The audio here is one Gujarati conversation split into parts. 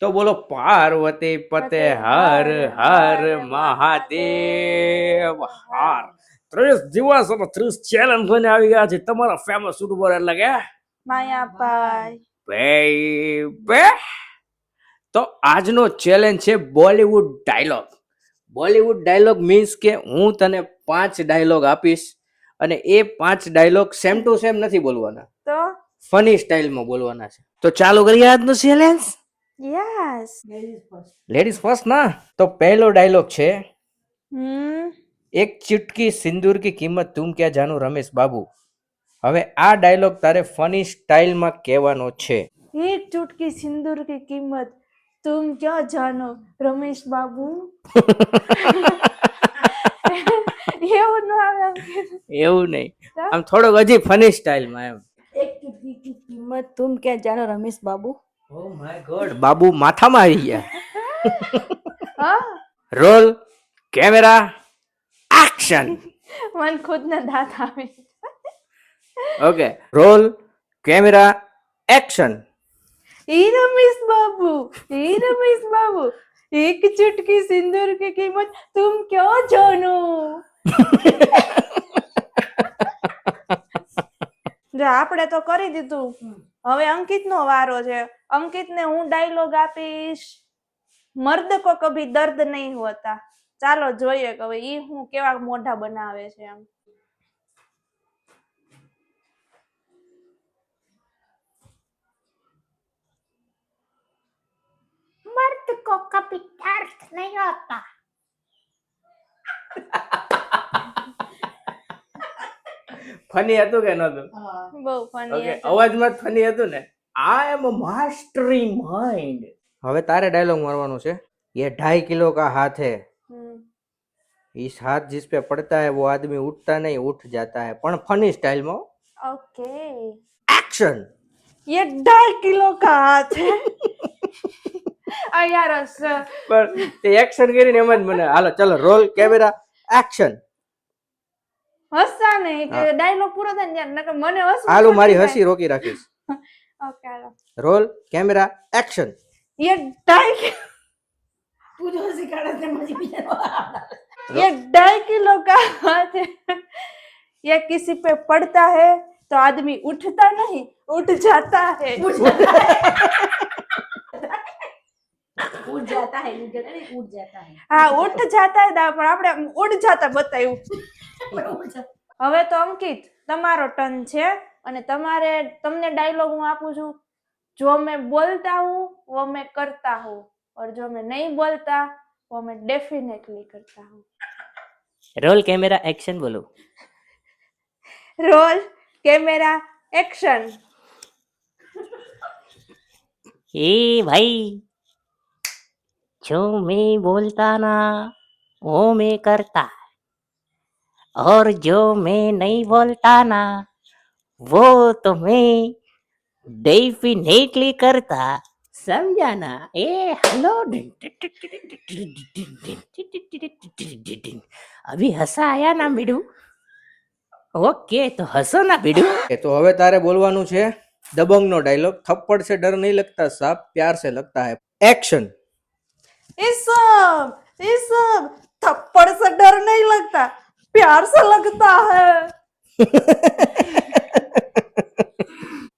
તો બોલો પાર્વતી પતે હર હર મહાદેવ હર. 30 દિવસ અને 30 ચેલેન્જ લઈને આવી ગયા છે તમારા ફેમસ યુટ્યુબર એટલે કે માયાભાઈ. બે. તો આજનો ચેલેન્જ છે Bollywood dialogue. Bollywood dialogue means કે હું તને 5 ડાયલોગ આપીશ અને એ 5 ડાયલોગ સેમ ટુ સેમ નથી બોલવાના, તો ફની સ્ટાઇલમાં બોલવાના છે. તો ચાલુ કરીએ આજનો ચેલેન્જ. યસ. લેડીઝ ફર્સ્ટ ના. તો પહેલો ડાયલોગ છે, હમ એક ચुटकी સિંદૂર की कीमत तुम क्या जानो रमेश बाबू. હવે આ ડાયલોગ તારે ફની સ્ટાઇલમાં કહેવાનો છે. एक चुटकी सिंदूर की कीमत तुम क्या जानो रमेश बाबू. એવું ન આવે આમ કીધું. એવું નહીં, આમ થોડોક હજી ફની સ્ટાઇલમાં એમ. एक चुटकी की कीमत तुम क्या जानो रमेश बाबू. ઓ માય ગોડ, બાબુ માથામાં આવી ગયા. હા, રોલ કેમેરા એક્શન. મન ખુદને દાંત આવે. Okay, roll camera action. એ रमेश बाबू, ए रमेश बाबू, एक चुटकी सिंदूर की कीमत तुम क्या जानो. જો આપણે તો કરી દીધું, હવે અંકિતનો વારો છે. અંકિતને હું ડાયલોગ આપીશ, મર્દ કો કભી દર્દ નહીં હોતા. ચાલો જોઈએ કે હવે ઈ હું કેવા મોઢા બનાવે છે એમ. मर्द को कभी दर्द नहीं होता. ફની હતું કે નહોતું? બહુ ફની ઓકે, અવાજમાં જ ફની હતું ને. આઈ એમ અ માસ્ટરી માઇન્ડ. હવે તારે ડાયલોગ મારવાનો છે. ये 2.5 किलो का हाथ है, इस हाथ जिस पे पड़ता है वो आदमी उठता नहीं उठ जाता है, પણ ફની સ્ટાઇલમાં. ओके. એક્શન. ये 2.5 किलो का हाथ है. આ યાર પણ તે એક્શન કરીને એમ જ મને. હાલો ચલો, રોલ કેમેરા એક્શન. હસતા નહીં કે ડાયલોગ પૂરો થાય ને યાર, નકર મને હસવું. હાલો મારી હસી રોકી રાખીશ. Okay hello. Roll camera action. ये 2.5 तू जो सिखाड़ा थे मुझे भी ये 2.5 किलो का हाथ है, ये किसी पे पड़ता है तो आदमी उठता नहीं उठ जाता है. उठ जाता है हाँ उठ जाता है પણ આપણે ઉડ જાતા બતાવ્યું. હવે તો અંકિત તમારો ટર્ન છે અને તમને ડાયલોગ હું આપું છું. जो मैं बोलता हूँ वो मैं करता हूँ और जो मैं नहीं बोलता वो मैं डेफिनेटली करता हूँ. રોલ કેમેરા એક્શન બોલો. Roll camera action. ए भाई, जो मैं बोलता ना वो मैं करता, और जो मैं नहीं बोलता ना वो तो मैं डेफिनेटली करता. समझा ना? ए हेलो. अभी हंसा आया ना बीडू? ओके तो हंसो ना बीडू. તો હવે તારે બોલવાનું છે દબંગનો ડાયલોગ. થપ્પડ से डर नहीं लगता साहब, प्यार से लगता है. એક્શન. इस सब थप्पड़ से डर नहीं लगता, प्यार से लगता है.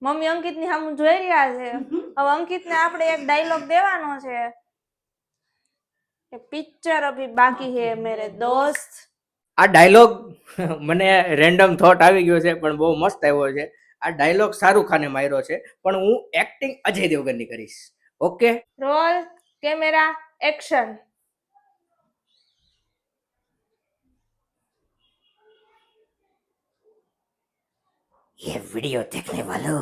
મમ્મી અંકિત ની સામે જોઈ રહ્યા છે. હવે અંકિત ને આપણે એક ડાયલોગ દેવાનો છે કે પિક્ચર અભી બાકી હે મેરે દોસ્ત. આ ડાયલોગ મને રેન્ડમ થોટ આવી ગયો છે પણ બહુ મસ્ત આવ્યો છે. આ ડાયલોગ શાહરુખ ખાને માર્યો છે પણ હું એક્ટિંગ અજય દેવગનની કરીશ. Okay, roll camera action. ये वीडियो देखने वालों,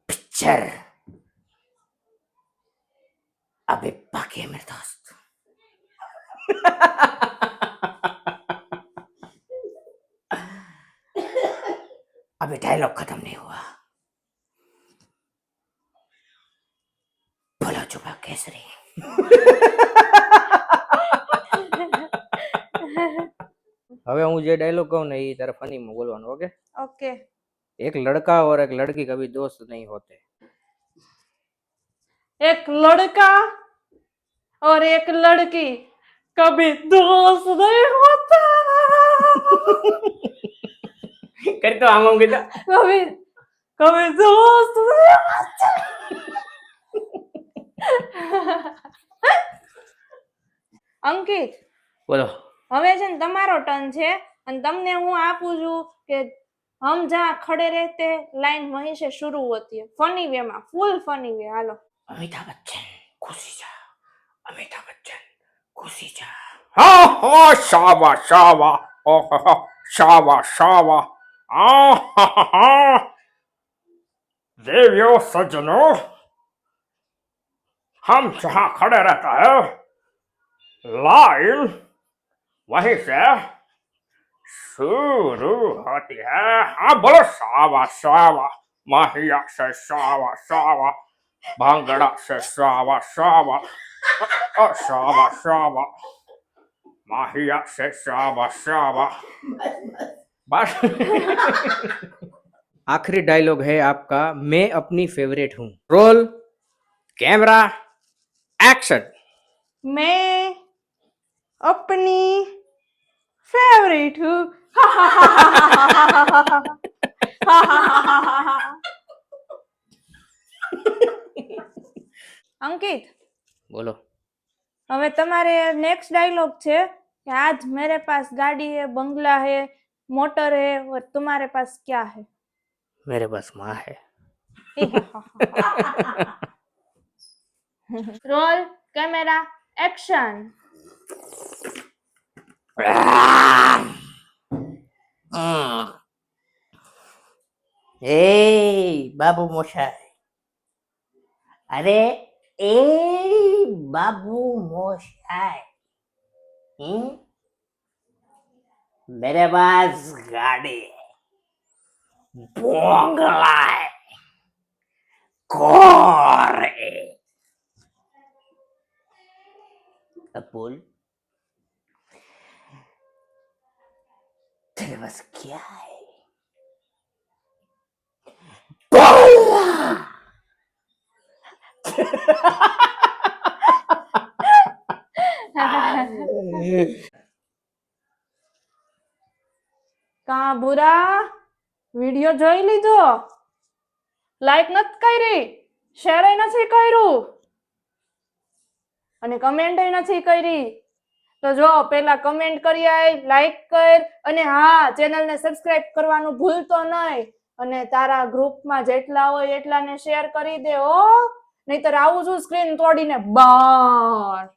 पिक्चर अभी बाकी है मेरे दोस्त. अभी डायलॉग खत्म नहीं हुआ. बोलो चुपा केसरी. હવે હું જે ડાયલોગ કહું ને એ તારે ફનીમાં બોલવાનો. ઓકે. ઓકે. એક લડકા और एक लड़की कभी दोस्त नहीं होते. एक लड़का और एक लड़की कभी दोस्त नहीं होता કરી તો આમ કીધા कभी कभी दोस्त नहीं होता અંકિત બોલો હવે છે ને તમારો ટર્ન છે અને તમને હું આપું છું કે હમ જहाँ खड़े रहते लाइन वहीं से शुरू होती है फनी वे में फुल फनी वे हालो અમિતાભ બચ્ચન ખુશી જા અમિતાભ બચ્ચન ખુશી જા હા હા શાવા શાવા ઓહો શાવા શાવા देवियों सज्जनों हम जहाँ खड़े रहता है लाइन वहीं से शुरू होती है हाँ बोलो शावा शावा माहिया से शावा शावा भांगड़ा से शावा शावा शावा शावा माहिया से शावा शावा बस आखिरी डायलॉग है आपका मैं अपनी फेवरेट हूँ रोल कैमरा एक्शन मैं अपनी फेवरेट हूँ अंकित बोलो હવે તમારે नेक्स्ट डायलॉग છે कि आज मेरे पास गाड़ी है बंगला है मोटर है और तुम्हारे पास क्या है मेरे पास माँ है रोल कैमरा एक्शन એ બાબુ મોશાય અરે એ બાબુ મોશાય मेरे पास गाड़ी बोंगला है कार है अपुल तेरे पास क्या है કા બુરા વિડિયો જોઈ લીધો લાઈક નથી કરી શેર નથી કર્યું અને કમેન્ટ નથી કરી તો જો પેલા કમેન્ટ કરી આય લાઈક કર અને હા ચેનલને સબસ્ક્રાઇબ કરવાનું ભૂલતો નહીં અને તારા ગ્રુપમાં જેટલા હોય એટલાને શેર કરી દે હો નહીતર આવું છું સ્ક્રીન તોડીને બહાર